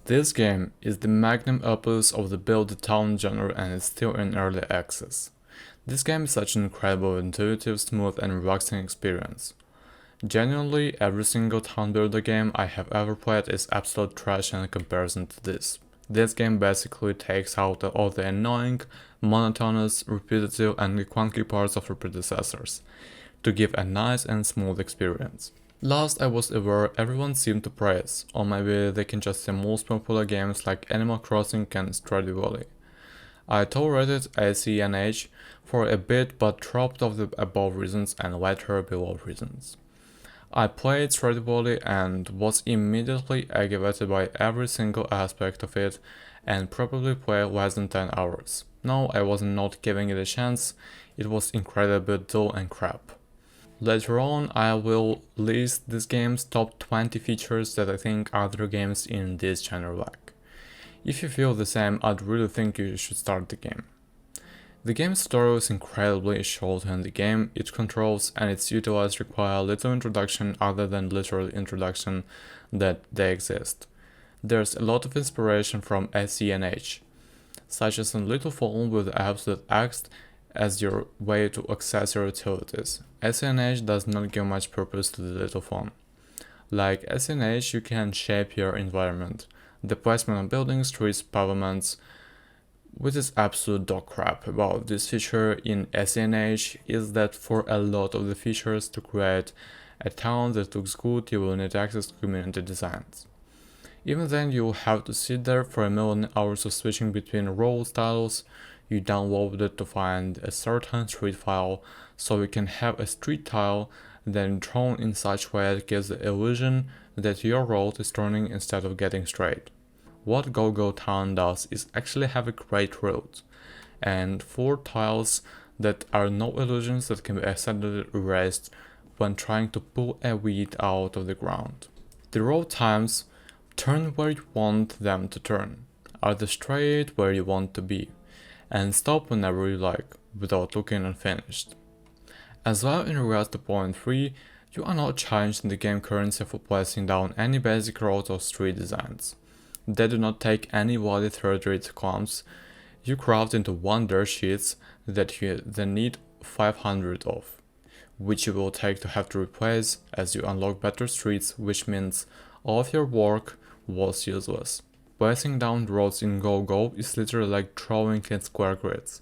This game is the magnum opus of the build-a-town genre and is still in early access. This game is such an incredible, intuitive, smooth and relaxing experience. Genuinely, every single town builder game I have ever played is absolute trash in comparison to this. This game basically takes out all the annoying, monotonous, repetitive and clunky parts of the predecessors, to give a nice and smooth experience. Last I was aware, everyone seemed to praise, or maybe they can just say most popular games like Animal Crossing and Stardew Valley. I tolerated ACNH for a bit but dropped off the above reasons and later below reasons. I played Stardew Valley and was immediately aggravated by every single aspect of it and probably played less than 10 hours. No, I was not giving it a chance, it was incredibly dull and crap. Later on, I will list this game's top 20 features that I think other games in this genre lack. If you feel the same, I'd really think you should start the game. The game's story is incredibly short and the game, its controls and its utilities require little introduction other than literal introduction that they exist. There's a lot of inspiration from SCNH, such as a little phone with apps that act as your way to access your utilities. SNH does not give much purpose to the little phone. Like SNH, you can shape your environment, the placement of buildings, streets, pavements, which is absolute dog crap about this feature in SNH is that for a lot of the features to create a town that looks good, you will need access to community designs. Even then, you will have to sit there for a million hours of switching between role styles you downloaded to find a certain street file, so you can have a street tile then drawn in such a way that gives the illusion that your road is turning instead of getting straight. What gogotown does is actually have a great road, and 4 tiles that are no illusions that can be accidentally erased when trying to pull a weed out of the ground. The road times turn where you want them to turn, are the straight where you want to be, and stop whenever you like, without looking unfinished. As well in regards to point 3, you are not challenged in the game currency for placing down any basic road or street designs. They do not take any valid third-rate columns, you craft into 1 dirt sheets that you then need 500 of, which you will take to have to replace as you unlock better streets, which means all of your work was useless. Placing down roads in Go is literally like drawing in square grids.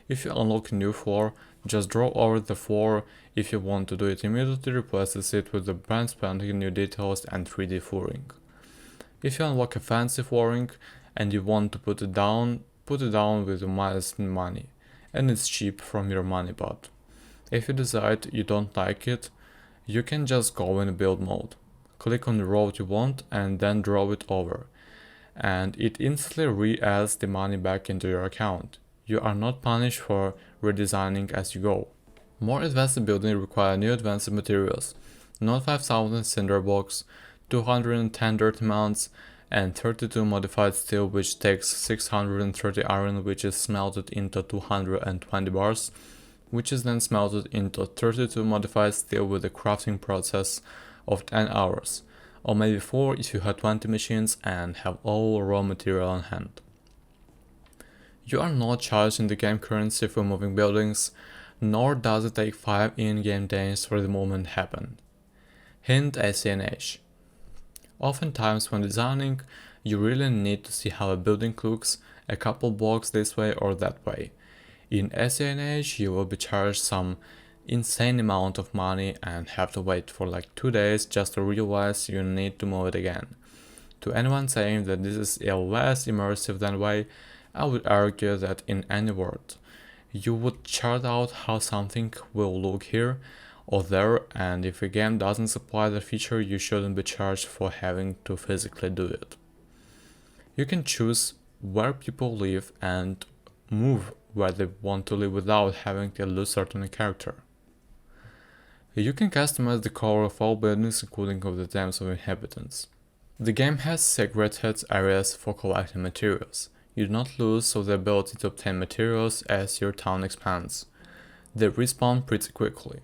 If you unlock a new floor, just draw over the floor. If you want to do it immediately, replaces it with the brand spanking new details and 3D flooring. If you unlock a fancy flooring and you want to put it down with the minus money, and it's cheap from your money pot. If you decide you don't like it, you can just go in build mode. Click on the road you want and then draw it over, and it instantly re-adds the money back into your account. You are not punished for redesigning as you go. More advanced building require new advanced materials, not 5000 cinder blocks, 210 dirt mounts, and 32 modified steel, which takes 630 iron, which is smelted into 220 bars, which is then smelted into 32 modified steel with a crafting process of 10 hours, or maybe 4 if you have 20 machines and have all raw material on hand. You are not charged in the game currency for moving buildings, nor does it take 5 in-game days for the movement happen. Hint ACNH. Oftentimes when designing, you really need to see how a building looks, a couple blocks this way or that way. In ACNH, you will be charged some insane amount of money and have to wait for like 2 days just to realize you need to move it again. To anyone saying that this is a less immersive than way, I would argue that in any world, you would chart out how something will look here or there, and if a game doesn't supply the feature, you shouldn't be charged for having to physically do it. You can choose where people live and move where they want to live without having to lose certain character. You can customize the color of all buildings, including of the names of inhabitants. The game has segregated areas for collecting materials. You do not lose the ability to obtain materials as your town expands. They respawn pretty quickly.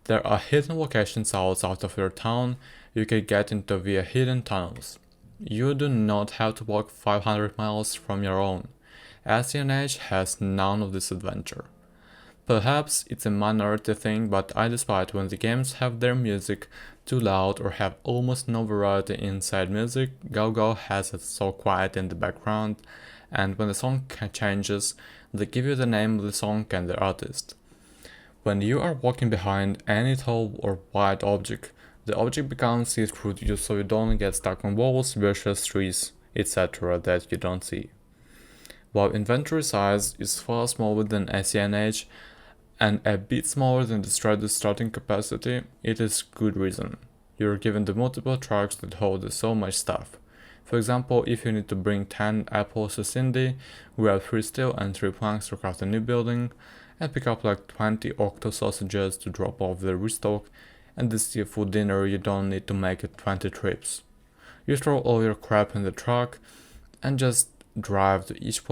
There are hidden locations outside of your town you can get into via hidden tunnels. You do not have to walk 500 miles from your own. SCNH has none of this adventure. Perhaps it's a minority thing, but I despise when the games have their music too loud or have almost no variety inside music. Gogo has it so quiet in the background, and when the song changes, they give you the name of the song and the artist. When you are walking behind any tall or wide object, the object becomes see-through to you so you don't get stuck on walls, bushes, trees, etc. that you don't see. While inventory size is far smaller than SCNH and a bit smaller than the Strider's starting capacity, it is good reason. You're given the multiple trucks that hold so much stuff. For example, if you need to bring 10 apples to Cindy, grab 3 steel and 3 planks to craft a new building, and pick up like 20 octo sausages to drop off the restock, and this seafood dinner you don't need to make it 20 trips. You throw all your crap in the truck and just drive to each place